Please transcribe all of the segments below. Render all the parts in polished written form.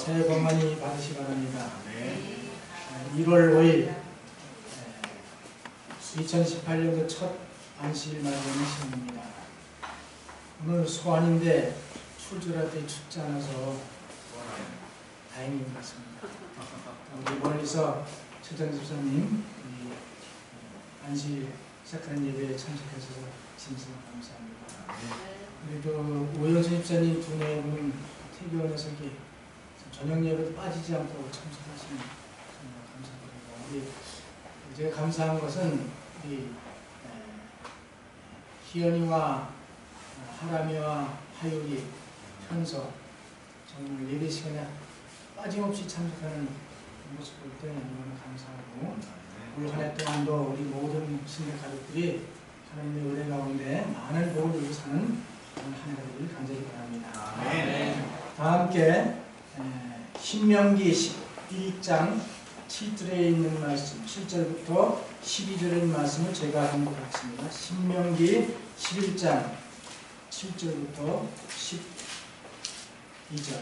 새해 복 많이 받으시기 바랍니다. 1월 5일 2018년도 첫 안식일 맞이하는 시간입니다. 오늘 소환인데 출절할 때 춥지 않아서 다행인 것 같습니다. 우리 멀리서 최정 집사님 안식일 시작하는 예배에 참석해주셔서 진심으로 감사합니다. 그리고 오영수 집사님 두 분은 태교원에서 저녁 예배도 빠지지 않고 참석하시는 정말 감사드리고, 제가 감사한 것은 우리 희연이와 하람이와 하율이 현서 정말 예배 시간에 빠짐없이 참석하는 모습 볼 때 너무 감사하고, 올 한 해 동안도 우리 모든 신뢰 가족들이 하나님의 은혜 가운데 많은 복을 누리고 사는 한 해가 되길 간절히 바랍니다. 다 함께 신명기 11장 7절에 있는 말씀, 7절부터 12절에 있는 말씀을 제가 공부하겠습니다. 신명기 11장 7절부터 12절.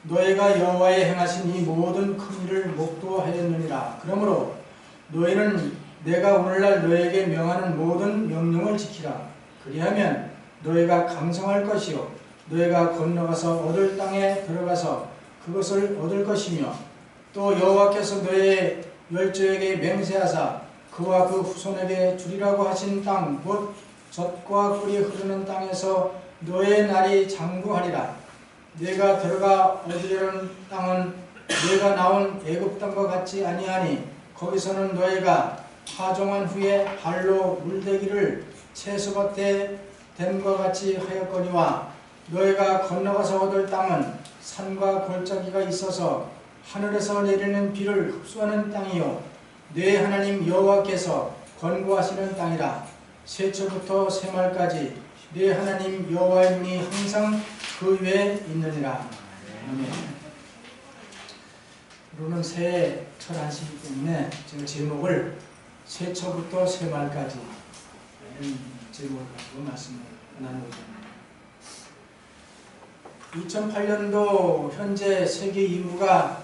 너희가 여호와의 행하신 이 모든 큰 일을 목도하였느니라. 그러므로 너희는 내가 오늘날 너희에게 명하는 모든 명령을 지키라. 그리하면 너희가 강성할 것이요 너희가 건너가서 얻을 땅에 들어가서 그것을 얻을 것이며, 또 여호와께서 너희의 열조에게 맹세하사 그와 그 후손에게 주리라고 하신 땅 곧 젖과 꿀이 흐르는 땅에서 너희의 날이 장구하리라. 내가 들어가 얻으려는 땅은 너희가 나온 애굽 땅과 같지 아니하니 거기서는 너희가 파종한 후에 발로 물대기를 채소밭에 댐과 같이 하였거니와, 너희가 건너가서 얻을 땅은 산과 골짜기가 있어서 하늘에서 내리는 비를 흡수하는 땅이요 네 하나님 여호와께서 권고하시는 땅이라. 세초부터 새말까지 네 하나님 여호와의 눈이 항상 그 위에 있느니라. 아멘. 오늘은 새해 첫 안식이기 때문에 제가 제목을 세초부터 새말까지 이런 제목을 가지고 말씀을 나누고자 합니다. 2008년도 현재 세계 인구가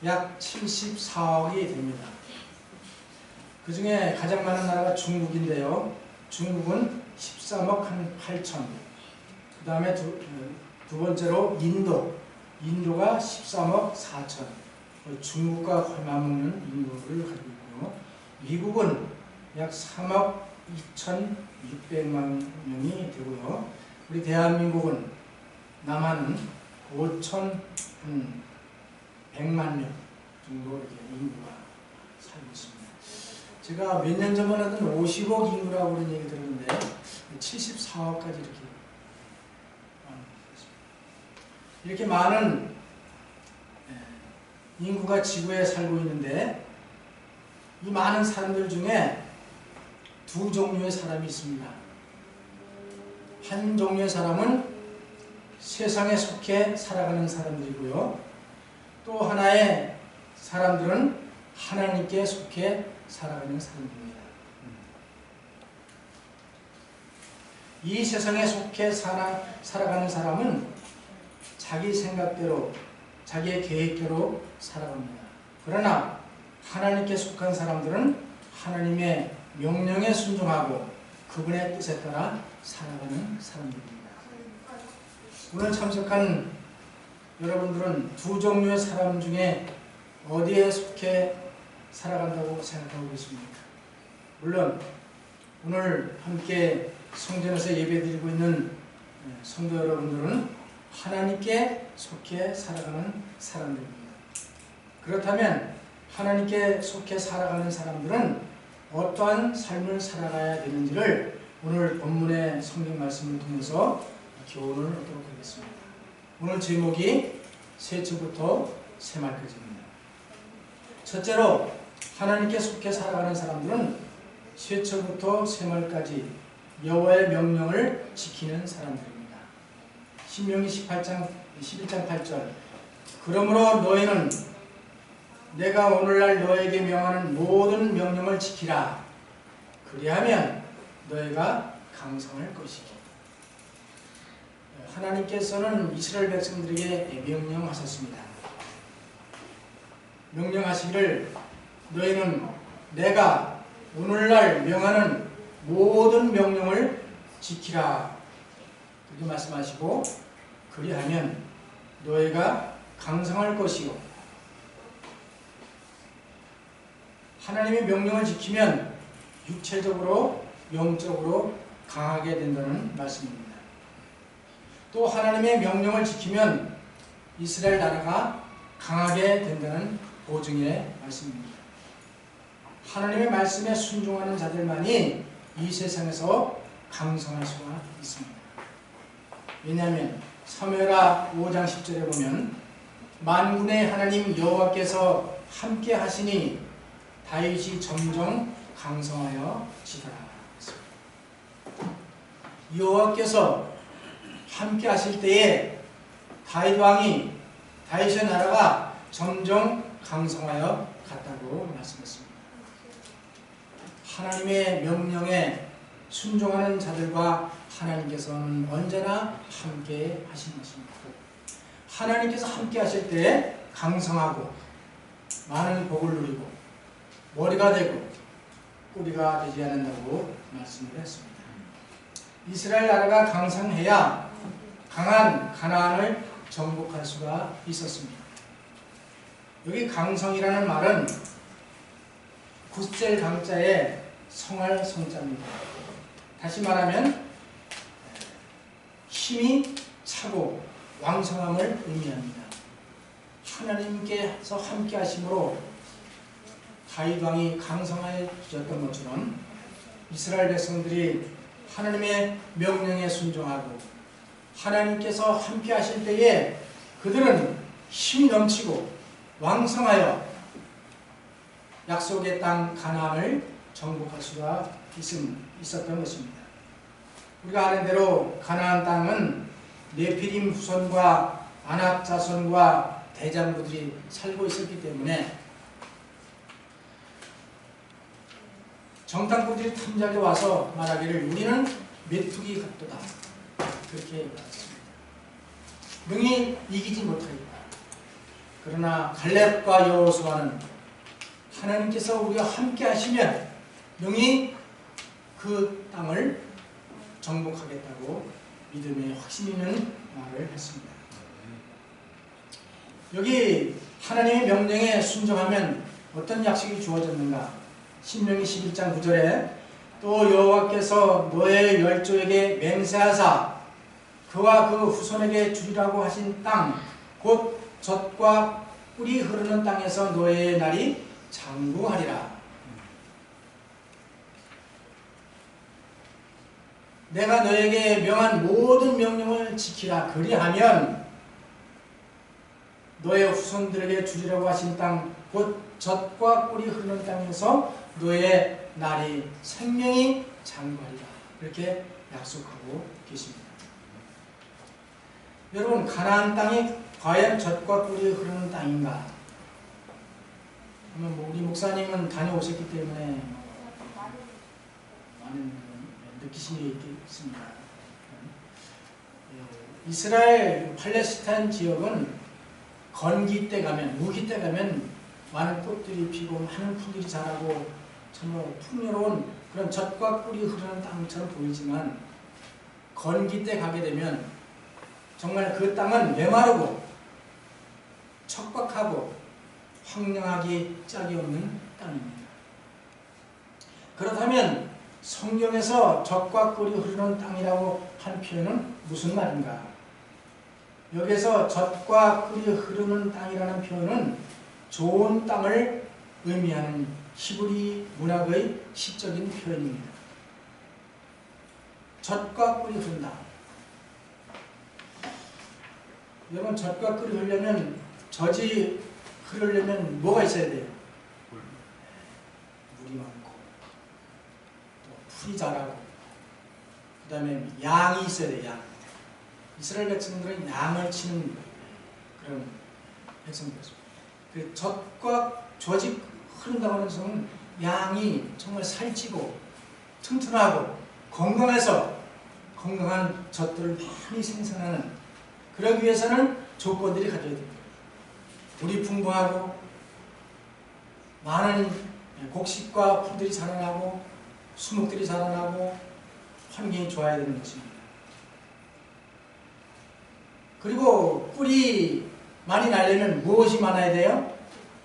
약 74억이 됩니다. 그 중에 가장 많은 나라가 중국인데요. 중국은 13억 8천. 그 다음에 두 번째로 인도가 13억 4천. 중국과 맞먹는 인구를 가지고 있고요. 미국은 약 3억 2,600만 명이 되고요. 우리 대한민국은 남한은 5,100만 명 정도 이렇게 인구가 살고 있습니다. 제가 몇 년 전만 하던 50억 인구라고 그런 얘기 들었는데 74억까지 이렇게 많은 인구가 지구에 살고 있는데, 이 많은 사람들 중에 두 종류의 사람이 있습니다. 한 종류의 사람은 세상에 속해 살아가는 사람들이고요, 또 하나의 사람들은 하나님께 속해 살아가는 사람들입니다. 이 세상에 속해 살아가는 사람은 자기 생각대로 자기의 계획대로 살아갑니다. 그러나 하나님께 속한 사람들은 하나님의 명령에 순종하고 그분의 뜻에 따라 살아가는 사람들입니다. 오늘 참석한 여러분들은 두 종류의 사람 중에 어디에 속해 살아간다고 생각하고 계십니까? 물론 오늘 함께 성전에서 예배드리고 있는 성도 여러분들은 하나님께 속해 살아가는 사람들입니다. 그렇다면 하나님께 속해 살아가는 사람들은 어떠한 삶을 살아가야 되는지를 오늘 본문의 성경 말씀을 통해서 교훈을 얻도록 하겠습니다. 오늘 제목이 세초부터 새말까지입니다. 첫째로 하나님께 속해 살아가는 사람들은 세초부터 새말까지 여호와의 명령을 지키는 사람들입니다. 신명기 11장 8절. 그러므로 너희는 내가 오늘날 너에게 명하는 모든 명령을 지키라. 그리하면 너희가 강성할 것이고. 하나님께서는 이스라엘 백성들에게 명령하셨습니다. 명령하시기를 너희는 내가 오늘날 명하는 모든 명령을 지키라. 그렇게 말씀하시고 그리하면 너희가 강성할 것이요 하나님의 명령을 지키면 육체적으로 영적으로 강하게 된다는 말씀입니다. 또 하나님의 명령을 지키면 이스라엘 나라가 강하게 된다는 보증의 말씀입니다. 하나님의 말씀에 순종하는 자들만이 이 세상에서 강성할 수가 있습니다. 왜냐하면 사무엘하 5장 10절에 보면 만군의 하나님 여호와께서 함께 하시니 다윗이 점점 강성하여 지더라. 여호와께서 함께 하실 때에 다윗 왕이 다윗의 나라가 점점 강성하여 갔다고 말씀했습니다. 하나님의 명령에 순종하는 자들과 하나님께서는 언제나 함께 하신 것입니다. 하나님께서 함께 하실 때 강성하고 많은 복을 누리고 머리가 되고 꼬리가 되지 않는다고 말씀을 했습니다. 이스라엘 나라가 강성해야 강한 가나안을 정복할 수가 있었습니다. 여기 강성이라는 말은 굳셀 강자에 성할 성자입니다. 다시 말하면 힘이 차고 왕성함을 의미합니다. 하나님께서 함께 하심으로 다윗 왕이 강성해졌던 것처럼 이스라엘 백성들이 하나님의 명령에 순종하고 하나님께서 함께 하실 때에 그들은 힘이 넘치고 왕성하여 약속의 땅 가나안을 정복할 수가 있었던 것입니다. 우리가 아는 대로 가나안 땅은 네피림 후손과 아낙 자손과 대장부들이 살고 있었기 때문에 정탐꾼들이 탐작에 와서 말하기를 우리는 메뚜기 같도다. 그렇게 말했습니다. 능히 이기지 못하리라. 그러나 갈렙과 여호수아는 하나님께서 우리와 함께 하시면 능히 그 땅을 정복하겠다고 믿음의 확신 있는 말을 했습니다. 여기 하나님의 명령에 순종하면 어떤 약속이 주어졌는가? 신명기 11장 9절에 또 여호와께서 너의 열조에게 맹세하사 그와 그 후손에게 주리라고 하신 땅 곧 젖과 꿀이 흐르는 땅에서 너의 날이 장구하리라. 내가 너에게 명한 모든 명령을 지키라. 그리하면 너의 후손들에게 주리라고 하신 땅 곧 젖과 꿀이 흐르는 땅에서 너의 날이 생명이 장구하리라. 이렇게 약속하고 계십니다. 여러분, 가나안 땅이 과연 젖과 꿀이 흐르는 땅인가? 우리 목사님은 다녀오셨기 때문에 많은 느끼신 게 있겠습니다. 이스라엘 팔레스타인 지역은 건기 때 가면, 우기 때 가면 많은 꽃들이 피고 많은 풀들이 자라고 정말 풍요로운 그런 젖과 꿀이 흐르는 땅처럼 보이지만 건기 때 가게 되면 정말 그 땅은 메마르고 척박하고 황량하기 짝이 없는 땅입니다. 그렇다면 성경에서 젖과 꿀이 흐르는 땅이라고 한 표현은 무슨 말인가? 여기에서 젖과 꿀이 흐르는 땅이라는 표현은 좋은 땅을 의미하는 히브리 문학의 시적인 표현입니다. 젖과 꿀이 흐른다. 여러분, 젖과 꿀이 흐르려면, 젖이 흐르려면 뭐가 있어야 돼요? 물이 많고 또 풀이 자라고 그 다음에 양이 있어야 돼요. 양. 이스라엘 백성들은 양을 치는 그런 백성들이었습니다. 그 젖과 젖이 흐른다고 하는 것은 양이 정말 살찌고 튼튼하고 건강해서 건강한 젖들을 많이 생산하는, 그러기 위해서는 조건들이 갖춰야 됩니다. 물이 풍부하고 많은 곡식과 풀들이 자라나고 수목들이 자라나고 환경이 좋아야 되는 것입니다. 그리고 꿀이 많이 나려면 무엇이 많아야 돼요?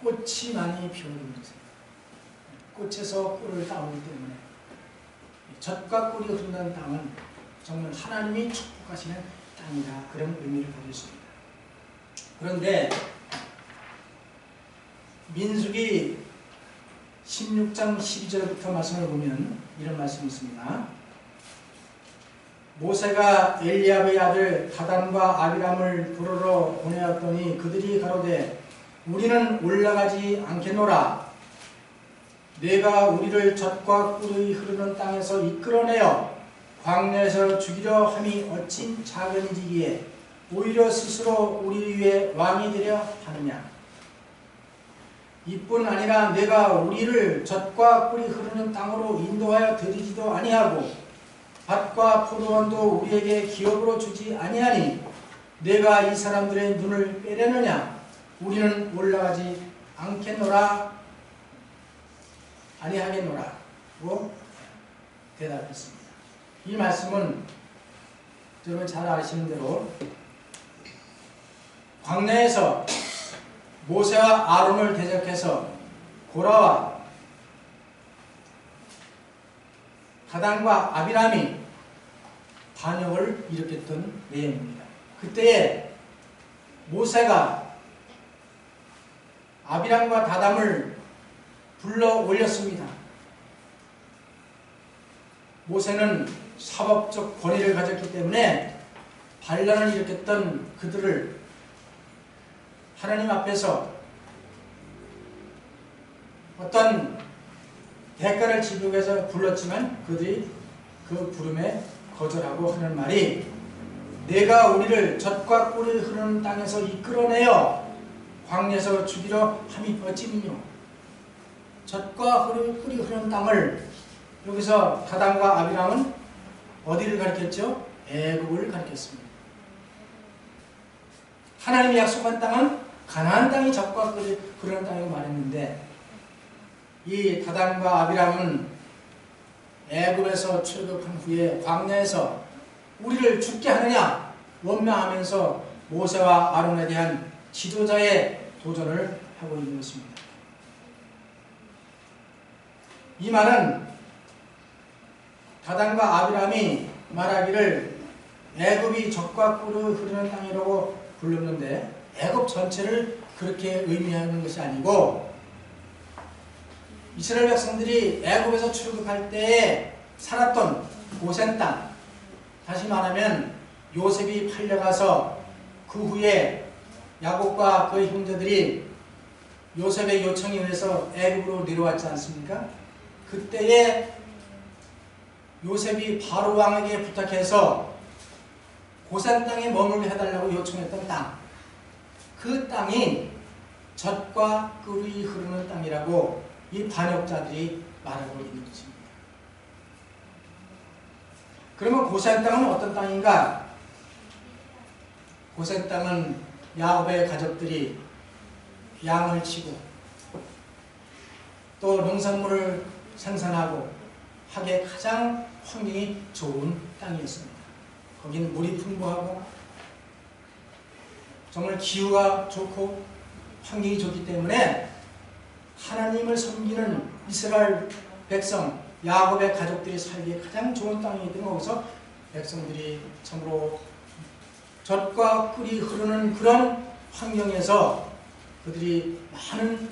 꽃이 많이 피어오는 것이에요. 꽃에서 꿀을 따오기 때문에 젖과 꿀이 흐른다는 땅은 정말 하나님이 축복하시는 땅이다, 그런 의미를 가지고 있습니다. 그런데 민수기 16장 12절부터 말씀을 보면 이런 말씀이 있습니다. 모세가 엘리압의 아들 다단과 아비람을 부르러 보내었더니 그들이 가로되 우리는 올라가지 않겠노라. 내가 우리를 젖과 꿀이 흐르는 땅에서 이끌어내어 광야에서 죽이려 함이 어찌 작은 일이기에 오히려 스스로 우리 위에 왕이 되려 하느냐. 이뿐 아니라 내가 우리를 젖과 꿀이 흐르는 땅으로 인도하여 드리지도 아니하고 밭과 포도원도 우리에게 기업으로 주지 아니하니 내가 이 사람들의 눈을 빼려느냐. 우리는 올라가지 않겠노라, 아니하겠노라 고 대답했습니다. 이 말씀은 여러분 잘 아시는 대로 광야에서 모세와 아론을 대적해서 고라와 다단과 아비람이 반역을 일으켰던 내용입니다. 그때에 모세가 아비람과 다담을 불러 올렸습니다. 모세는 사법적 권위를 가졌기 때문에 반란을 일으켰던 그들을 하나님 앞에서 어떤 대가를 지불하기 위해서 불렀지만 그들이 그 부름에 거절하고 하는 말이 내가 우리를 젖과 꿀이 흐르는 땅에서 이끌어내어 광야에서 죽이려 함이 어찌미뇨. 젖과 꿀이 흐르는 땅을 여기서 다단과 아비람은 어디를 가리켰죠? 애굽을 가리켰습니다. 하나님이 약속한 땅은 가나안 땅이 젖과 꿀이 흐르는 땅이라고 말했는데 이 다단과 아비람은 애굽에서 출국한 후에 광야에서 우리를 죽게 하느냐 원망하면서 모세와 아론에 대한 지도자의 도전을 하고 있는 것입니다. 이 말은 다단과 아비람이 말하기를 애굽이 젖과 꿀이 흐르는 땅이라고 불렀는데 애굽 전체를 그렇게 의미하는 것이 아니고 이스라엘 백성들이 애굽에서 출국할 때에 살았던 고센 땅, 다시 말하면 요셉이 팔려가서 그 후에 야곱과 그의 형제들이 요셉의 요청에 의해서 애굽으로 내려왔지 않습니까? 그때에 요셉이 바로 왕에게 부탁해서 고센 땅에 머물게 해달라고 요청했던 땅, 그 땅이 젖과 꿀이 흐르는 땅이라고 이 반역자들이 말하고 있는 것입니다. 그러면 고센 땅은 어떤 땅인가? 고센 땅은 야곱의 가족들이 양을 치고 또 농산물을 생산하고 하기에 가장 환경이 좋은 땅이었습니다. 거기는 물이 풍부하고 정말 기후가 좋고 환경이 좋기 때문에 하나님을 섬기는 이스라엘 백성, 야곱의 가족들이 살기에 가장 좋은 땅이기 때문에 거기서 백성들이 참으로 젖과 꿀이 흐르는 그런 환경에서 그들이 많은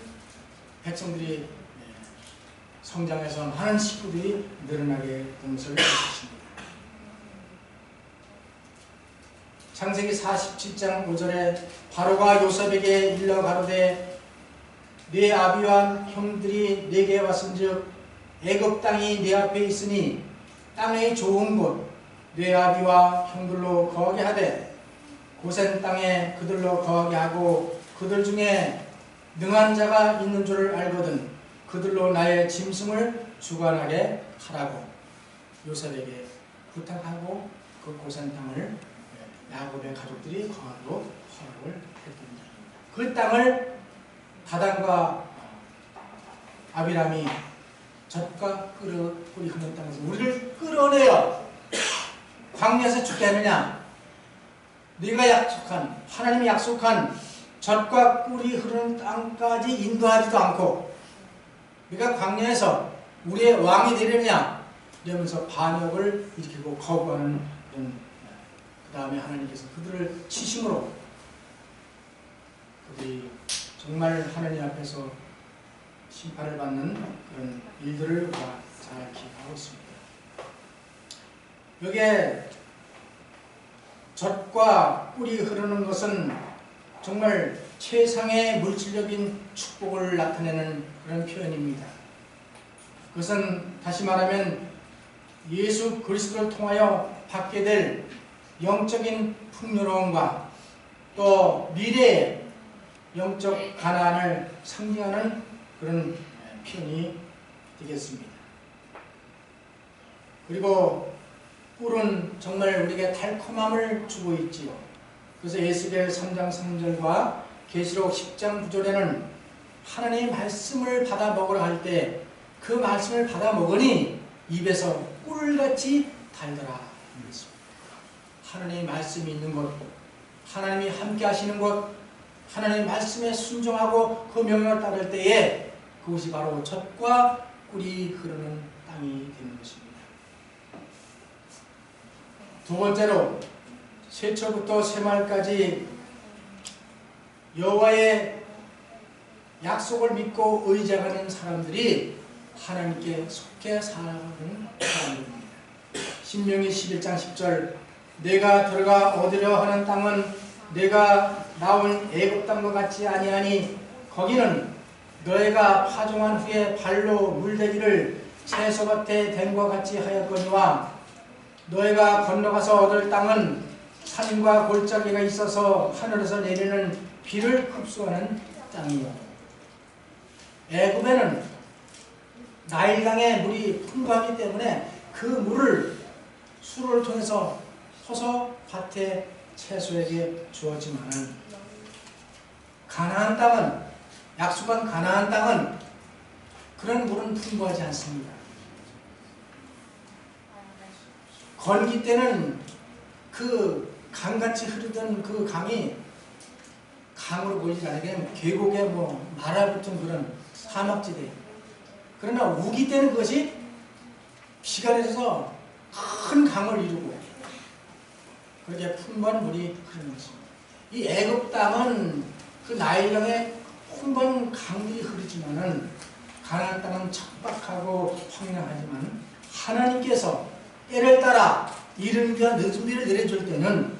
백성들이 성장해서 많은 식구들이 늘어나게 된 것을 볼 수 있습니다. 창세기 47장 5절에 바로가 요셉에게 일러 가로되 네 아비와 형들이 내게 왔은즉 애굽 땅이 내 앞에 있으니 땅의 좋은 곳 네 아비와 형들로 거하게 하되 고센 땅에 그들로 거하게 하고 그들 중에 능한 자가 있는 줄을 알거든 그들로 나의 짐승을 주관하게 하라고 요셉에게 부탁하고 그 그 고센 땅을 야곱의 가족들이 거하도록 허락을 했답니다. 그 땅을 다단과 아비람이 젖과 꿀이 흐르는 땅에서 우리를 끌어내어 광야에서 죽게 하느냐? 네가 약속한, 하나님이 약속한 젖과 꿀이 흐르는 땅까지 인도하지도 않고 네가 광야에서 우리의 왕이 되려냐? 이러면서 반역을 일으키고 거부하는 그 다음에 하나님께서 그들을 치심으로 그들이 정말 하나님 앞에서 심판을 받는 그런 일들을 우리가 잘 기억하고 있습니다. 여기에 젖과 꿀이 흐르는 것은 정말 최상의 물질적인 축복을 나타내는 그런 표현입니다. 그것은 다시 말하면 예수 그리스도를 통하여 받게 될 영적인 풍요로움과 또 미래의 영적 가난을 상징하는 그런 표현이 되겠습니다. 그리고 꿀은 정말 우리에게 달콤함을 주고 있지요. 그래서 에스겔 3장 3절과 계시록 10장 9절에는 하나님의 말씀을 받아 먹으라 할 때 그 말씀을 받아 먹으니 입에서 꿀같이 달더라. 하나님의 말씀이 있는 곳, 하나님이 함께 하시는 곳, 하나님의 말씀에 순종하고 그 명령을 따를 때에 그것이 바로 젖과 꿀이 흐르는 땅이 되는 것입니다. 두 번째로 세초부터 세말까지 여호와의 약속을 믿고 의지하는 사람들이 하나님께 속해 살아가는 사람들입니다. 신명기 11장 10절 내가 들어가 얻으려 하는 땅은 내가 나온 애굽 땅과 같지 아니하니 거기는 너희가 파종한 후에 발로 물대기를 채소밭에 댄과 같이 하였거니와 너희가 건너가서 얻을 땅은 산과 골짜기가 있어서 하늘에서 내리는 비를 흡수하는 땅이요. 애굽에는 나일강의 물이 풍부하기 때문에 그 물을 수로를 통해서 퍼서 밭에 채소에게 주어지만은 가나안 땅은 약속한 가나안 땅은 그런 물은 풍부하지 않습니다. 건기 때는 그 강같이 흐르던 그 강이 강으로 보이지 않게 계곡에 말아붙은 그런 사막지대. 그러나 우기 때는 그것이 비가 내려서 큰 강을 이루고 그렇게 풍부한 물이 흐르는 것입니다. 이 애굽 땅은 그 나일강에 풍부한 강물이 흐르지만은 가나안 땅은 척박하고 황량하지만 하나님께서 때를 따라 이른 비와 늦은 비를 내려줄 때는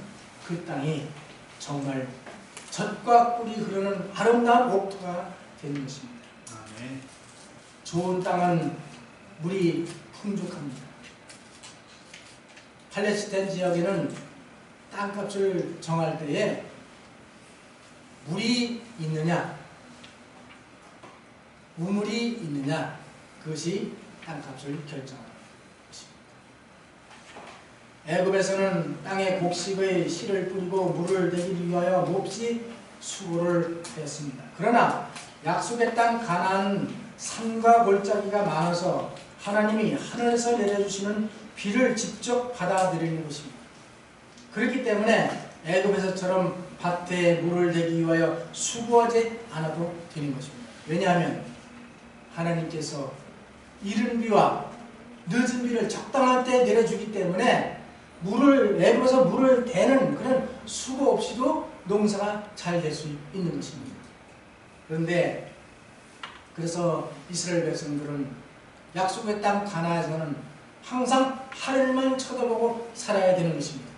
그 땅이 정말 젖과 꿀이 흐르는 아름다운 옥토가 되는 것입니다. 아멘. 좋은 땅은 물이 풍족합니다. 팔레스타인 지역에는 땅값을 정할 때에 물이 있느냐 우물이 있느냐 그것이 땅값을 결정합니다. 애굽에서는 땅에 곡식의 씨를 뿌리고 물을 내기 위하여 몹시 수고를 했습니다. 그러나 약속의 땅 가나안은 산과 골짜기가 많아서 하나님이 하늘에서 내려주시는 비를 직접 받아들이는 것입니다. 그렇기 때문에 애굽에서처럼 밭에 물을 내기 위하여 수고하지 않아도 되는 것입니다. 왜냐하면 하나님께서 이른 비와 늦은 비를 적당한 때 내려주기 때문에 애굽에서 물을 대는 그런 수고 없이도 농사가 잘 될 수 있는 것입니다. 그런데 그래서 이스라엘 백성들은 약속의 땅 가나안에서는 항상 하늘만 쳐다보고 살아야 되는 것입니다.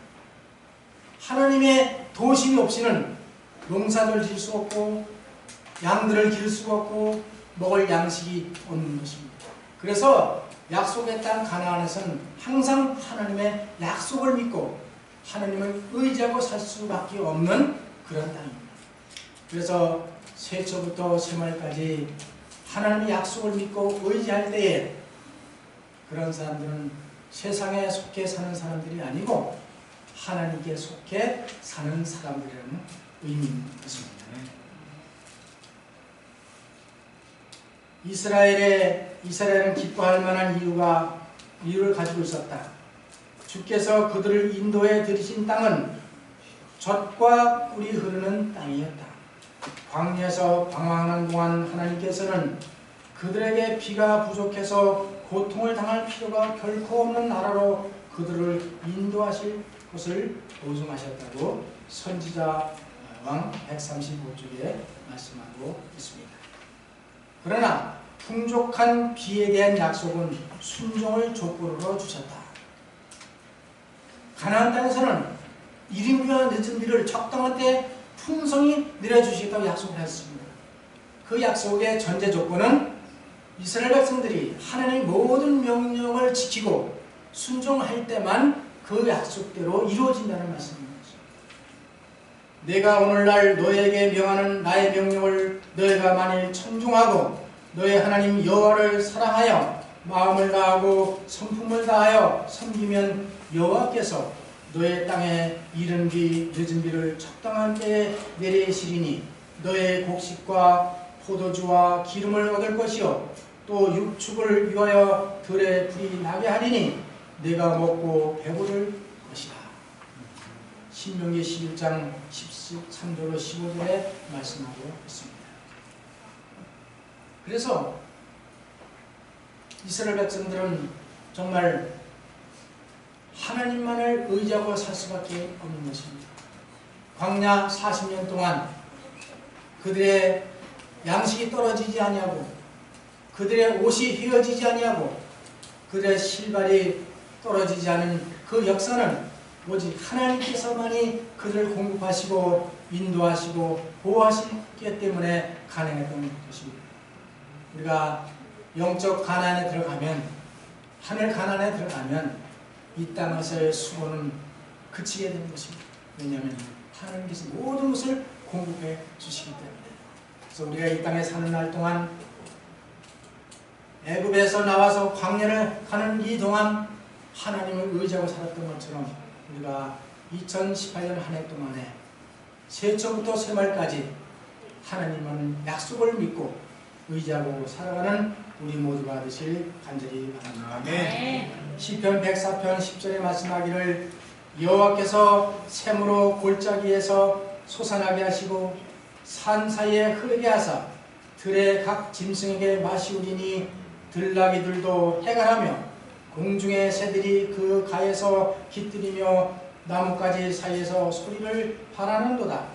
하나님의 도심이 없이는 농사를 지을 수 없고 양들을 기를 수가 없고 먹을 양식이 없는 것입니다. 그래서 약속의 땅 가나안에서는 항상 하나님의 약속을 믿고 하나님을 의지하고 살 수밖에 없는 그런 땅입니다. 그래서 세초부터 세말까지 하나님의 약속을 믿고 의지할 때에 그런 사람들은 세상에 속해 사는 사람들이 아니고 하나님께 속해 사는 사람들이라는 의미인 것입니다. 이스라엘은 기뻐할 만한 이유를 가지고 있었다. 주께서 그들을 인도해 들이신 땅은 젖과 꿀이 흐르는 땅이었다. 광야에서 방황하는 동안 하나님께서는 그들에게 비가 부족해서 고통을 당할 필요가 결코 없는 나라로 그들을 인도하실 것을 보증하셨다고 선지자 왕 135쪽에 말씀하고 있습니다. 그러나 풍족한 비에 대한 약속은 순종을 조건으로 주셨다. 가나안 땅에서는 1인분이나 늦은 비를 적당한 때 풍성히 내려주시겠다고 약속을 했습니다. 그 약속의 전제 조건은 이스라엘 백성들이 하나님의 모든 명령을 지키고 순종할 때만 그 약속대로 이루어진다는 말씀입니다. 내가 오늘날 너에게 명하는 나의 명령을 너희가 만일 청중하고 너희 하나님 여호와를 사랑하여 마음을 다하고 성품을 다하여 섬기면 여호와께서 너의 땅에 이른 비 늦은 비를 적당한 때에 내리시리니 너의 곡식과 포도주와 기름을 얻을 것이요 또 육축을 위하여 들에 불이 나게 하리니 내가 먹고 배부를 것이다. 신명기 11장 13절로 15절에 말씀하고 있습니다. 그래서 이스라엘 백성들은 정말 하나님만을 의지하고 살 수밖에 없는 것입니다. 광야 40년 동안 그들의 양식이 떨어지지 아니하고 그들의 옷이 휘어지지 아니하고 그들의 실발이 떨어지지 않은 그 역사는 오직 하나님께서만이 그들을 공급하시고 인도하시고 보호하시기 때문에 가능했던 것입니다. 우리가 영적 가나안에 들어가면, 하늘 가나안에 들어가면 이 땅에서의 수고는 그치게 되는 것입니다. 왜냐하면 하나님께서 모든 것을 공급해 주시기 때문에. 그래서 우리가 이 땅에 사는 날 동안 애굽에서 나와서 광야를 가는 이 동안 하나님을 의지하고 살았던 것처럼 우리가 2018년 한 해 동안에 새해초부터 새말까지 하나님은 약속을 믿고 의지하고 살아가는 우리 모두가 되실 간절히 바랍니다. 네. 시편 104편 10절에 말씀하기를 여호와께서 샘으로 골짜기에서 솟아나게 하시고 산 사이에 흐르게 하사 들의 각 짐승에게 마시우리니 들나귀들도 해갈하며 공중의 새들이 그 가에서 깃들이며 나뭇가지 사이에서 소리를 발하는도다.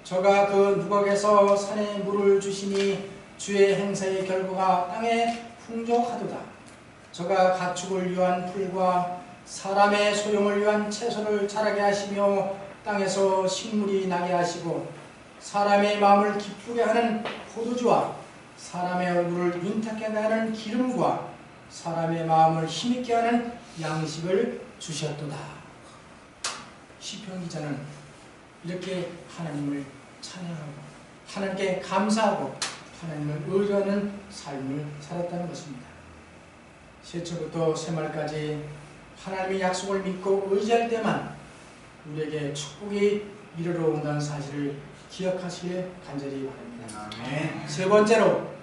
저가 그 누각에서 산에 물을 주시니 주의 행사의 결과가 땅에 풍족하도다. 저가 가축을 위한 풀과 사람의 소용을 위한 채소를 자라게 하시며 땅에서 식물이 나게 하시고 사람의 마음을 기쁘게 하는 포도주와 사람의 얼굴을 윤택하게 하는 기름과 사람의 마음을 힘있게 하는 양식을 주셨도다. 시편 기자는 이렇게 하나님을 찬양하고 하나님께 감사하고 하나님을 의뢰하는 삶을 살았다는 것입니다. 새초부터 새말까지 하나님의 약속을 믿고 의지할 때만 우리에게 축복이 이르러 온다는 사실을 기억하시길 간절히 바랍니다. 아멘. 세 번째로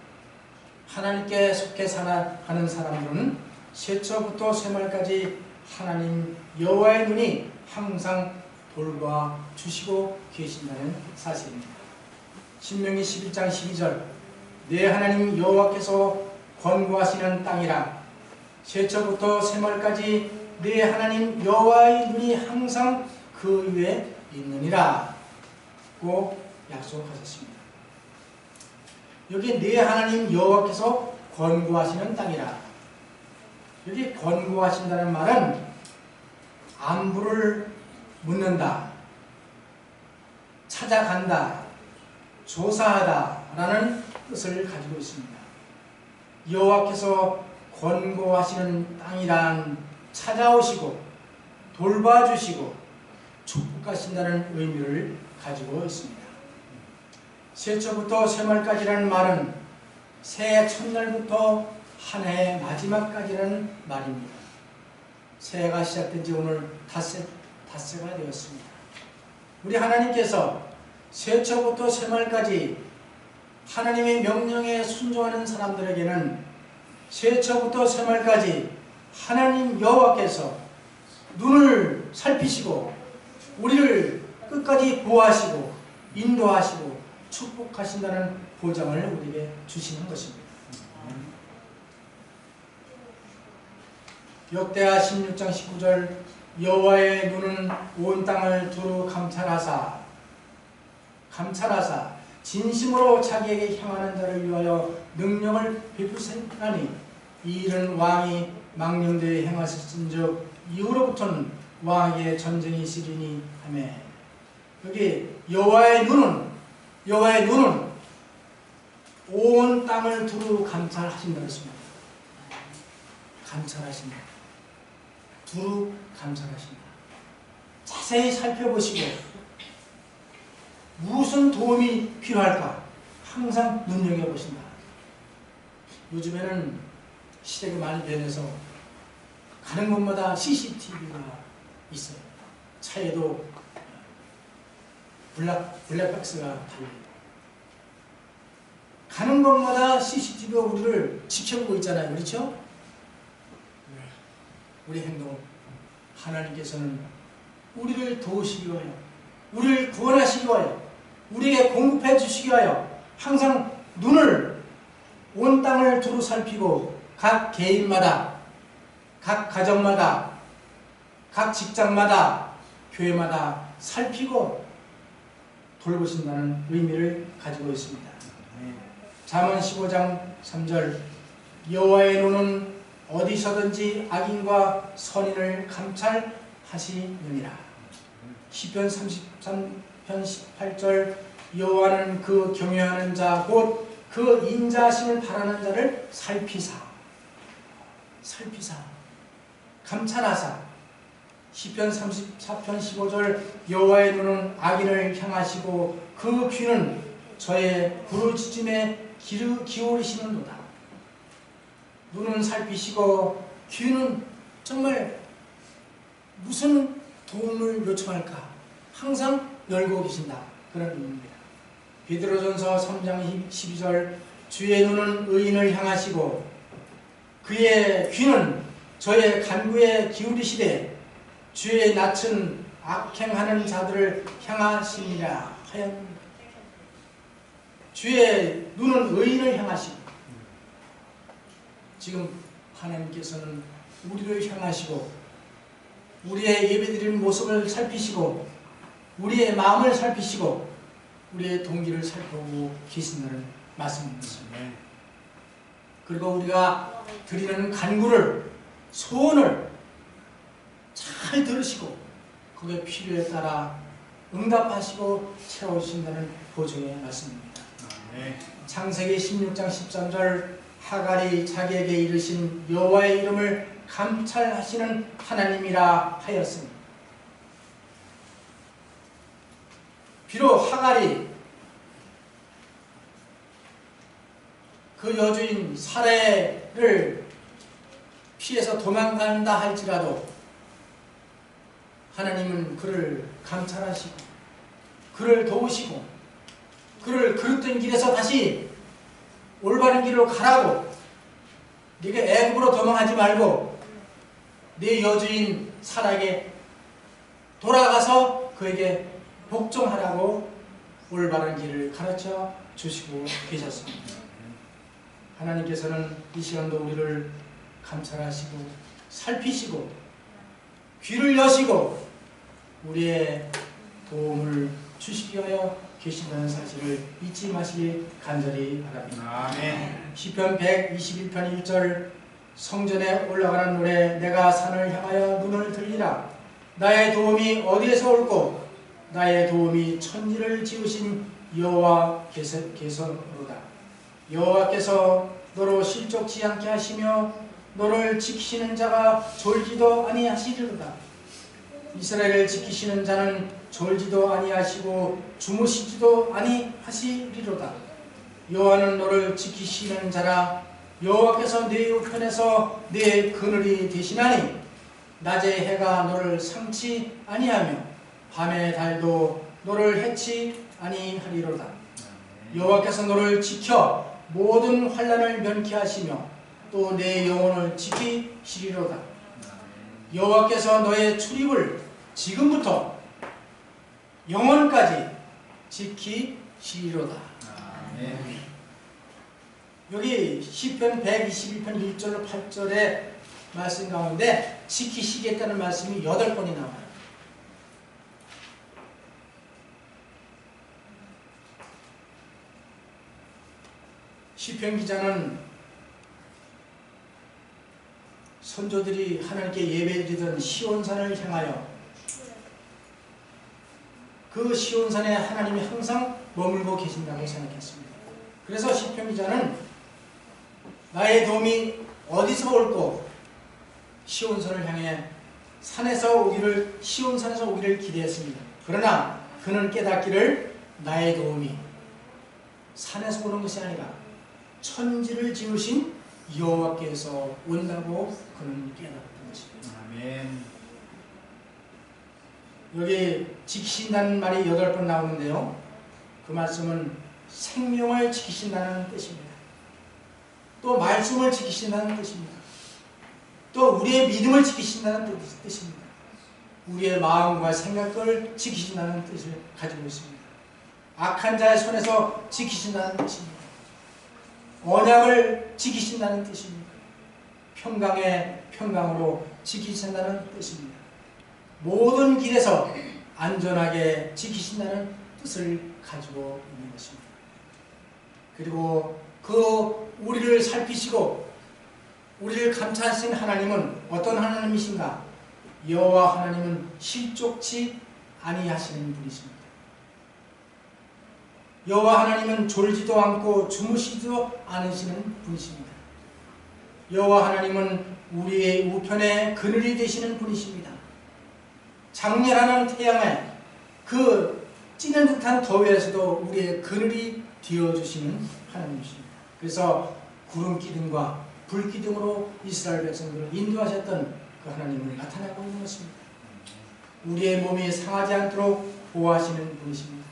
하나님께 속해 살아가는 사람들은 새초부터 새말까지 하나님 여호와의 눈이 항상 돌봐 주시고 계신다는 사실입니다. 신명기 11장 12절 내 하나님 여호와께서 권고하시는 땅이라 새초부터 새말까지 내 하나님 여호와의 눈이 항상 그 위에 있느니라 고 약속하셨습니다. 여기 내 하나님 여호와께서 권고하시는 땅이라. 여기 권고하신다는 말은 안부를 묻는다, 찾아간다, 조사하다 라는 뜻을 가지고 있습니다. 여호와께서 권고하시는 땅이란 찾아오시고 돌봐주시고 축복하신다는 의미를 가지고 있습니다. 새초부터 새말까지라는 말은 새해 첫날부터 한 해의 마지막까지라는 말입니다. 새해가 시작된 지 오늘 닷새가 되었습니다. 우리 하나님께서 세초부터 세말까지 하나님의 명령에 순종하는 사람들에게는 세초부터 세말까지 하나님 여호와께서 눈을 살피시고 우리를 끝까지 보호하시고 인도하시고 축복하신다는 보장을 우리에게 주시는 것입니다. 역대하 16장 19절 여호와의 눈은 온 땅을 두루 감찰하사 진심으로 자기에게 향하는 자를 위하여 능력을 베푸시나니 이 일은 왕이 망령되이 행하셨은즉 이후로부터는 왕에게 전쟁이 있으리니 하매. 여기 여호와의 눈은 온 땅을 두루 감찰하신다 했습니다. 감찰하신다. 두루 감찰하신다. 자세히 살펴보시고 무슨 도움이 필요할까 항상 눈여겨보신다. 요즘에는 시대가 많이 변해서 가는 곳마다 CCTV가 있어요. 차에도 블랙박스가 달려있다. 가는 곳마다 CCTV가 우리를 지켜보고 있잖아요. 그렇죠? 우리 행동 하나님께서는 우리를 도우시기 위하여 우리를 구원하시기 위하여 우리에게 공급해 주시기 위하여 항상 눈을 온 땅을 두루 살피고 각 개인마다 각 가정마다 각 직장마다 교회마다 살피고 돌보신다는 의미를 가지고 있습니다. 잠언 15장 3절 여호와의 눈은 어디서든지 악인과 선인을 감찰하시느니라. 시편 33편 18절 여호와는 그 경외하는 자 곧 그 인자하심을 바라는 자를 살피사 감찰하사. 시편 34편 15절 여호와의 눈은 악인을 향하시고 그 귀는 저의 부르짖음에 기울이시는도다. 눈은 살피시고 귀는 정말 무슨 도움을 요청할까 항상 열고 계신다. 그런 의미입니다. 베드로전서 3장 12절 주의 눈은 의인을 향하시고 그의 귀는 저의 간구에 기울이시되 주의 낯은 악행하는 자들을 향하시니라 하였느니라. 주의 눈은 의인을 향하시고 지금 하나님께서는 우리를 향하시고 우리의 예배드리는 모습을 살피시고 우리의 마음을 살피시고 우리의 동기를 살펴보고 계신다는 말씀입니다. 그리고 우리가 드리는 간구를 소원을 잘 들으시고 그게 필요에 따라 응답하시고 채워주신다는 보증의 말씀입니다. 창세기 16장 13절 하갈이 자기에게 이르신 여호와의 이름을 감찰하시는 하나님이라 하였습니다. 비록 하갈이 그 여주인 사레를 피해서 도망간다 할지라도 하나님은 그를 감찰하시고 그를 도우시고 그를 그릇된 길에서 다시 올바른 길로 가라고 네가 애굽으로 도망하지 말고 네 여주인 사라에게 돌아가서 그에게 복종하라고 올바른 길을 가르쳐 주시고 계셨습니다. 하나님께서는 이 시간도 우리를 감찰하시고 살피시고 귀를 여시고 우리의 도움을 주시기 위하여 계신다는 사실을 잊지 마시기 간절히 바랍니다. 아멘. 시편 121편 1절 성전에 올라가는 노래 내가 산을 향하여 눈을 들리라. 나의 도움이 어디에서 올꼬 나의 도움이 천지를 지으신 여호와께서로다. 여호와께서 너로 실족치 않게 하시며 너를 지키시는 자가 졸지도 아니하시리로다. 이스라엘을 지키시는 자는 졸지도 아니하시고 주무시지도 아니하시리로다. 여호와는 너를 지키시는 자라. 여호와께서 네 우편에서 네 그늘이 되시나니 낮의 해가 너를 상치 아니하며 밤의 달도 너를 해치 아니하리로다. 여호와께서 너를 지켜 모든 환난을 면케 하시며 또 내 영혼을 지키시리로다. 여호와께서 너의 출입을 지금부터 영원까지 지키시리로다. 여기 시편 121편 1절로 8절의 말씀 가운데 지키시겠다는 말씀이 8번이 나와요. 시편 기자는 선조들이 하나님께 예배드리던 시온산을 향하여 그 시온산에 하나님이 항상 머물고 계신다고 생각했습니다. 그래서 시편 기자는 나의 도움이 어디서 올꼬 시온산을 향해 시온산에서 오기를 기대했습니다. 그러나 그는 깨닫기를 나의 도움이 산에서 오는 것이 아니라 천지를 지으신 여호와께서 온다고 그는 깨달았던 것입니다. 아멘. 여기 지키신다는 말이 8번 나오는데요. 그 말씀은 생명을 지키신다는 뜻입니다. 또 말씀을 지키신다는 뜻입니다. 또 우리의 믿음을 지키신다는 뜻입니다. 우리의 마음과 생각을 지키신다는 뜻을 가지고 있습니다. 악한 자의 손에서 지키신다는 뜻입니다. 언약을 지키신다는 뜻입니다. 평강의 평강으로 지키신다는 뜻입니다. 모든 길에서 안전하게 지키신다는 뜻을 가지고 있는 것입니다. 그리고 그 우리를 살피시고 우리를 감찰하신 하나님은 어떤 하나님이신가? 여호와 하나님은 실족치 아니하시는 분이십니다. 여호와 하나님은 졸지도 않고 주무시지도 않으시는 분이십니다. 여호와 하나님은 우리의 우편의 그늘이 되시는 분이십니다. 장렬하는 태양에 그 찌는 듯한 더위에서도 우리의 그늘이 되어주시는 하나님이십니다. 그래서 구름 기둥과 불 기둥으로 이스라엘 백성들을 인도하셨던 그 하나님을 나타내고 있는 것입니다. 우리의 몸이 상하지 않도록 보호하시는 분이십니다.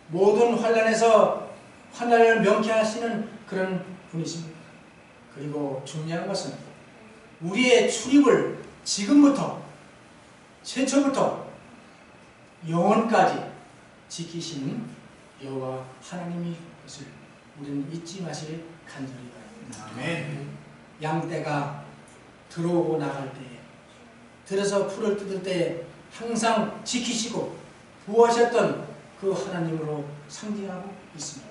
모든 환난에서 환난을 명쾌하시는 그런 분이십니다. 그리고 중요한 것은 우리의 출입을 지금부터 최초부터 영원까지 지키시는 여호와 하나님이 것을 우리는 잊지 마실 간절히 바랍니다. 아멘. 양떼가 들어오고 나갈 때에 들어서 풀을 뜯을 때에 항상 지키시고 보호하셨던 그 하나님으로 상징하고 있습니다.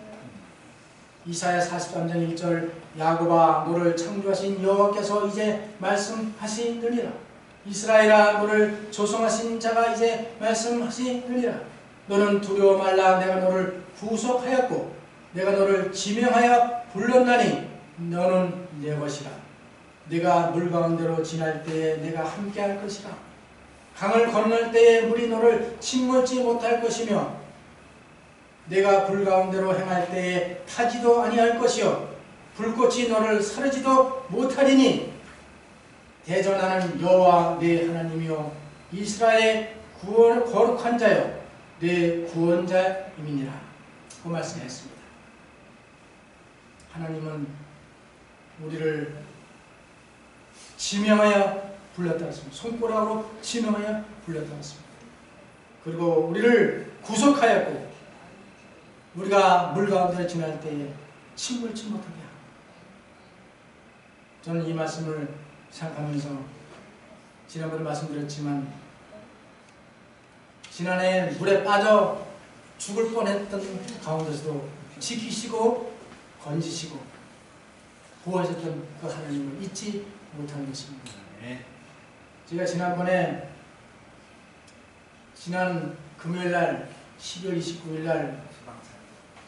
이사야 43장 1절 야곱아 너를 창조하신 여호와께서 이제 말씀하시느니라. 이스라엘아 너를 조성하신 자가 이제 말씀하시느니라. 너는 두려워 말라. 내가 너를 구속하였고 내가 너를 지명하여 불렀나니 너는 내 것이라. 네가 물 가운데로 지날 때에 내가 함께할 것이라. 강을 건널 때에 물이 너를 침몰지 못할 것이며 내가 불 가운데로 행할 때에 타지도 아니할 것이요 불꽃이 너를 사르지도 못하리니 대전하는 여호와 내 하나님이요 이스라엘의 거룩한 자요 내 구원자임이니라. 그 말씀했습니다. 하나님은 우리를 지명하여 불렀다 했습니다. 손가락으로 지명하여 불렀다 했습니다. 그리고 우리를 구속하였고 우리가 물 가운데 지날 때에 침몰치 못하게 하고. 저는 이 말씀을 생각하면서 지난번에 말씀드렸지만 지난해 물에 빠져 죽을 뻔했던 가운데서도 지키시고 건지시고 보호하셨던 그 하나님을 잊지 못하는 것입니다. 제가 지난 금요일날 12월 29일날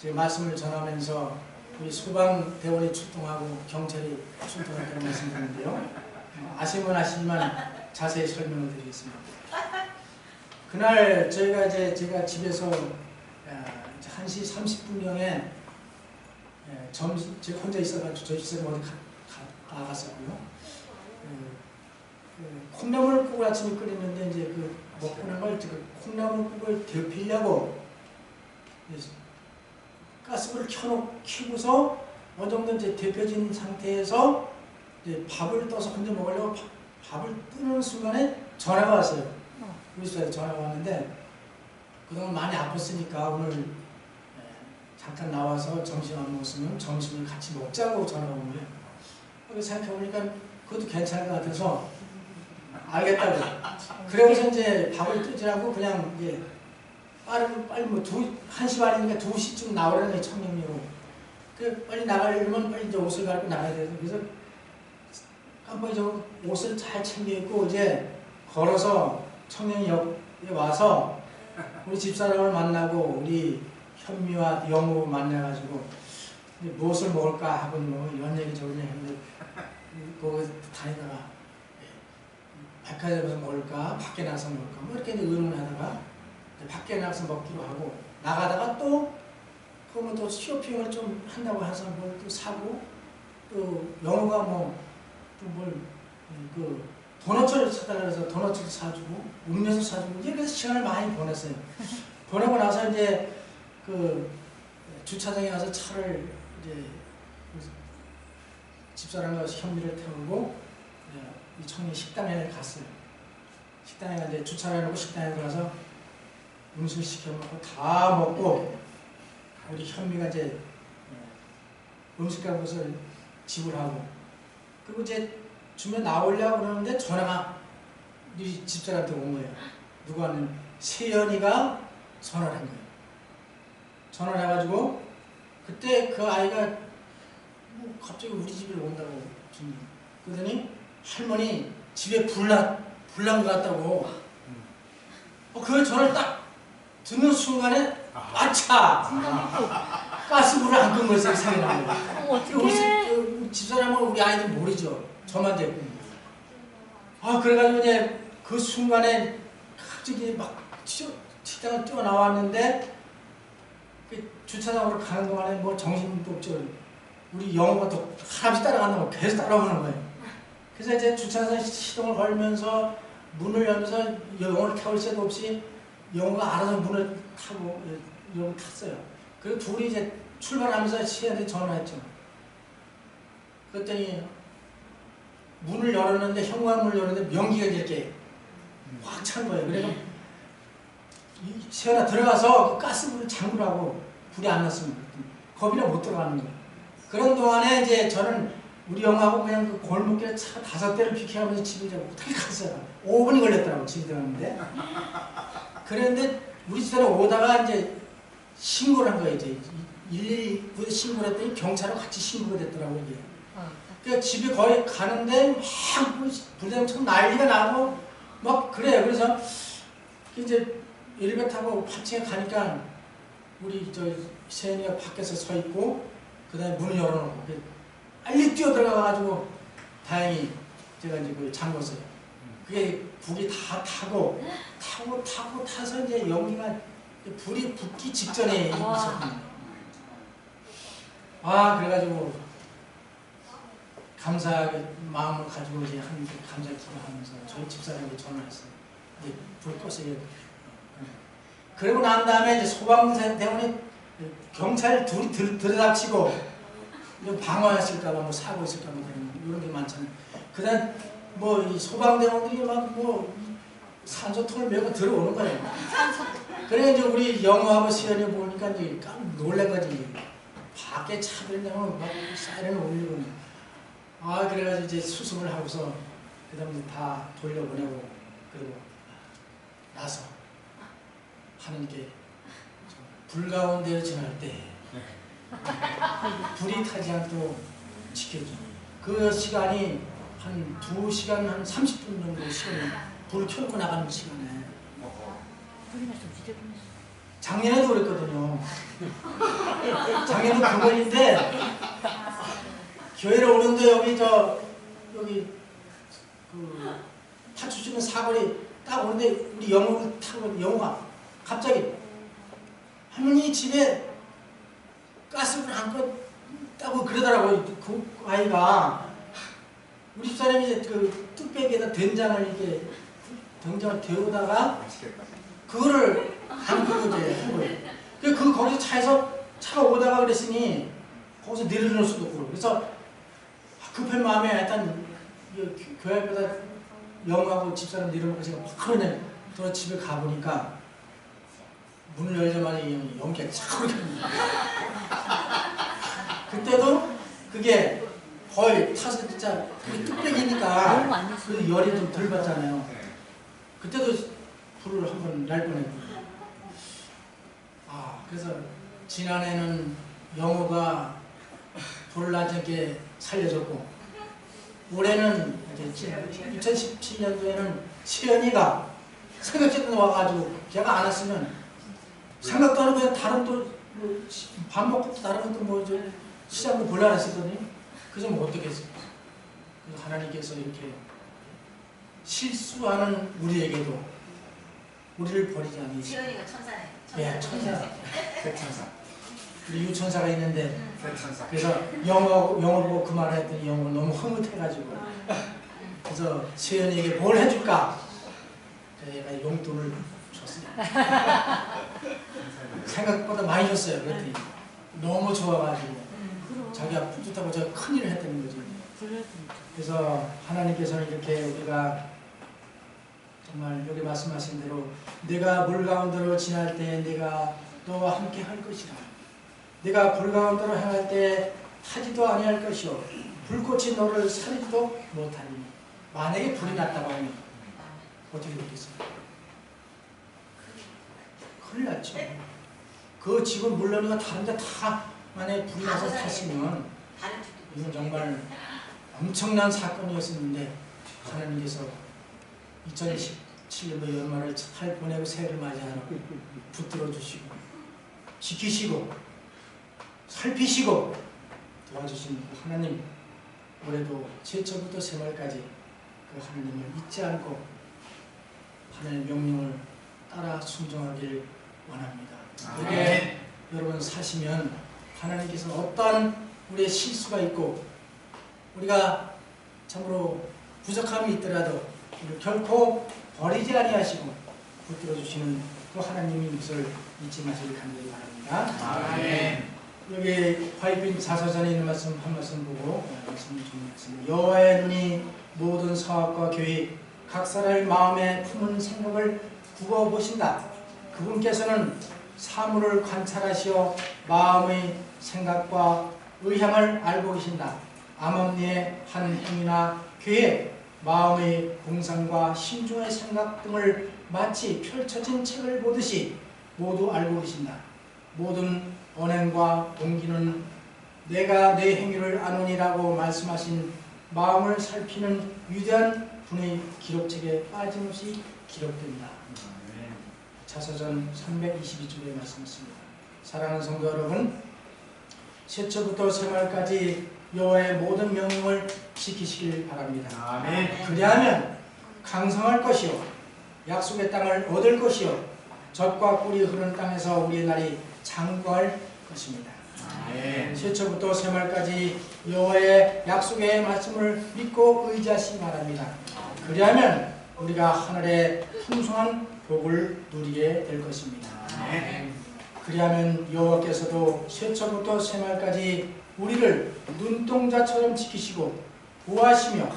제가 말씀을 전하면서 우리 소방대원이 출동하고 경찰이 출동했다는 말씀을 드렸는데요. 아시면 아시지만 자세히 설명을 드리겠습니다. 그날 제가 집에서 1시 30분경에 제가 혼자 있어가지고 저희 집에 어디 나갔었고요. 그 콩나물국을 아침에 끓였는데 이제 그 먹고 난 걸 그 콩나물국을 데피려고 가스불을 켜고서 어느 정도 이제 데펴진 상태에서 이제 밥을 떠서 혼자 먹으려고 밥을 뜨는 순간에 전화가 왔어요. 우리 집에 전화가 왔는데 그동안 많이 아팠으니까 오늘 잠깐 나와서 점심 안 먹었으면 점심을 같이 먹자고 전화가 온 거예요. 그래서 생각해보니까 그것도 괜찮을 것 같아서 알겠다고. 그러고서 이제 밥을 뜨지 않고 그냥 이제 빨리 뭐 1시 반이니까 2시쯤 나오라는 청량리로. 그 빨리 나가려면 빨리 이제 옷을 갈아입고 나가야 돼서 그래서 깜빡이 저 옷을 잘 챙겨 입고 이제 걸어서 청량리역에 와서 우리 집사람을 만나고 우리 현미와 영우 만나가지고 무엇을 먹을까 하고 뭐 이런 얘기 저런 얘기 했는데 거기 다니다가 백화점에서 먹을까 밖에 나가서 먹을까 뭐 이렇게 의논하다가 밖에 나가서 먹기로 하고 나가다가 또 그러면 또 쇼핑을 좀 한다고 해서 뭘 또 사고 또 영우가 뭐 또 뭘 그 도넛을 사달라 해서 도넛을 사주고 음료수 사주고 이제 그래서 시간을 많이 보냈어요. 보내고 나서 이제 그 주차장에 가서 차를 이제 집사람과 현미를 태우고 이 청리 식당에 갔어요. 식당에 이제 주차를 해놓고 식당에 들어가서 음식을 시켜 먹고 다 먹고 우리 현미가 이제 음식값을 지불하고 그리고 이제 주면 나오려고 그러는데 전화가 우리 집사람한테 온 거예요. 누구하는 세연이가 전화를 한 거예요. 전화를 해가지고 그때 그 아이가 뭐 갑자기 우리 집에 온다고 그러더니 할머니 집에 불난 것 같다고 그 전화를 딱 듣는 순간에 아차! 가스불을 안 끈 거예요. 세상에 나와요. 우리 집사람은 우리 아이들 모르죠. 저만 됐고. 그래가지고 이제 그 순간에 갑자기 막 식당을 뛰어나왔는데 그 주차장으로 가는 동안에 뭐 정신도 없죠. 우리 영우가 또 할아버지 따라간다고 계속 따라오는 거예요. 그래서 이제 주차장 시동을 걸면서 문을 열면서 영우를 태울 새도 없이 영우가 알아서 문을 타고 영우 탔어요. 그리고 둘이 이제 출발하면서 시한테 전화했죠. 그랬더니 문을 열었는데 현관문을 열었는데 명기가 이렇게 확 찬 거예요. 그래서 시연아 들어가서 그 가스불을 잠그라고 불이 안 났으면 겁이나 못 들어가는 거예요. 그런 동안에 이제 저는 우리 영하고 그냥 그 골목길에 차 5대를 비켜가면서 집에 어떻게 갔어요. 5분이 걸렸더라고 집에 들어갔는데. 그랬는데 우리 집에 오다가 이제 신고를 한 거예요. 이제 119에 신고를 했더니 경찰하고 같이 신고가 됐더라고요. 이게. 그러니까 집에 거의 가는데 막 불장처럼 난리가 나고 막 그래요. 그래서 이제 엘리베이터 타고 8층에 가니까 우리 저 세연이가 밖에서 서 있고 그 다음에 문을 열어놓고 빨리 뛰어들어가가지고 다행히 제가 이제 그걸 잠궜어요. 그게 불이 다 타고 타서 이제 연기가 불이 붙기 직전에 있었거든요. 그래가지고 감사하게 마음을 가지고 이제 감사 기도하면서 저희 집사람에게 전화했어요. 이제 불 껐어요. 그러고 난 다음에 이제 소방대원이 경찰 둘이 들이닥치고 방어했을까봐 뭐 사고 있을까봐 이런 게 많잖아요. 그다음 뭐 이 소방대원들이 막 뭐 산소통을 메고 들어오는 거예요. 그래 이제 우리 영우하고 시연이 보니까 이제 깜 놀란 거지. 밖에 차들이 막 사이렌을 울리고. 그래가지고 이제 수습을 하고서 그 다음에 다 돌려보내고 그리고 나서 하나님께 불 가운데 지날 때 불이 타지 않도록 지켜주고 그 시간이 한 2시간 한 30분 정도 시간이 불을 켜놓고 나가는 시간에 작년에도 그랬거든요. 작년도 그거인데 교회를 오는데 여기 그 파출소는 사거리 딱 오는데 우리 영우를 타고 영우가 갑자기 할머니 집에 가스불 안 껐다고 그러더라고요. 그 아이가 우리 집사람이 이제 그 뚝배기에다 된장을 이렇게 된장을 데우다가 맛있겠다. 그거를 담그고 이제 한 거예요. 그 거기서 차가 오다가 그랬으니 거기서 내려놓을 수도 없고 그래서 급한 마음에 하여튼 교회 앞에다 영하고 집사람 내려놓고 제가 막 그러냐 또 집에 가보니까 문을 열자마자 연기가 착 오르게 그때도 그게 거의 타서 진짜 그게 뚝배기니까 그 열이 좀 덜 받잖아요. 그때도 불을 한번 날 뻔했고 그래서 지난해는 영호가 불을 나지 않게 살려줬고 올해는 2017년도에는 시연이가 생각지도 와가지고 걔가 안 왔으면 생각도 안 하고 그냥 다른 또 밥 먹고 다른 것도 뭐 시장도 볼라 했었거든요. 그래서 뭐 어떻게 했어요? 그래서 하나님께서 이렇게 실수하는 우리에게도 우리를 버리지 않으시고 시연이가 천사네. 예, 천사. 새천사. 우리 유천사가 있는데 새천사. 그래서 영어를 보고 그 말을 했더니 영어가 너무 흐뭇해가지고 그래서 시연이에게 뭘 해줄까? 저희가 용돈을 줬습니다. 생각보다 많이 줬어요. 그랬더니 너무 좋아가지고 자기가 뿌듯하고 저 큰일을 했다는 거지. 그래서 하나님께서는 이렇게 우리가 정말 여기 말씀하신 대로 내가 물 가운데로 지날 때 내가 너와 함께 할 것이라. 내가 불 가운데로 행할 때 타지도 아니할 것이요 불꽃이 너를 사리지도 못하리니. 만약에 불이 났다고 하면 어떻게 되겠어요? 큰일 났죠. 그 지금 물론이가 다른데 다 만약에 불이 나서 탔으면 이건 정말 엄청난 사건이었었는데 하나님께서 2017년도 연말을 잘 보내고 새해를 맞이하는 붙들어 주시고 지키시고 살피시고 도와주신 하나님, 올해도 제초부터 새말까지 그 하나님을 잊지 않고 하나님의 명령을 따라 순종하길 원합니다. 그렇게 여러분 사시면 하나님께서 어떠한 우리의 실수가 있고 우리가 참으로 부족함이 있더라도 우리를 결코 버리지 아니하시고 붙들어 주시는 그 하나님의 것을 잊지 마시길 간절히 바랍니다. 아멘. 여기 화이빈 자서전에 있는 말씀 한 말씀 보고 말씀을 정리하겠습니다. 여호와의 눈이 모든 사업과 계획, 각 사람의 마음에 품은 생각을 굽어 보신다. 그분께서는 사물을 관찰하시어 마음의 생각과 의향을 알고 계신다. 암암리의 한 행위나 계획, 마음의 공상과 심중의 생각 등을 마치 펼쳐진 책을 보듯이 모두 알고 계신다. 모든 언행과 동기는 내가 내 행위를 아노니라고 말씀하신 마음을 살피는 위대한 분의 기록책에 빠짐없이 기록됩니다. 자서전 322쪽에 말씀했습니다. 사랑하는 성도 여러분, 새초부터 새말까지 여호와의 모든 명령을 지키시길 바랍니다. 아멘. 그리하면 강성할 것이요 약속의 땅을 얻을 것이요 젖과 꿀이 흐르는 땅에서 우리의 날이 장구할 것입니다. 아멘. 새초부터 새말까지 여호와의 약속의 말씀을 믿고 의지하시기 바랍니다. 그리하면 우리가 하늘의 풍성한 복을 누리게 될 것입니다. 아멘. 그리하면 여호와께서도 새초부터 새말까지 우리를 눈동자처럼 지키시고 보호하시며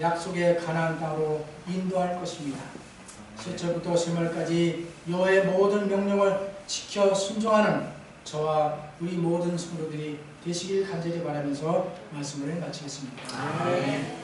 약속의 가나안 땅으로 인도할 것입니다. 새초부터 새말까지 여호와의 모든 명령을 지켜 순종하는 저와 우리 모든 성도들이 되시길 간절히 바라면서 말씀을 마치겠습니다. 아멘.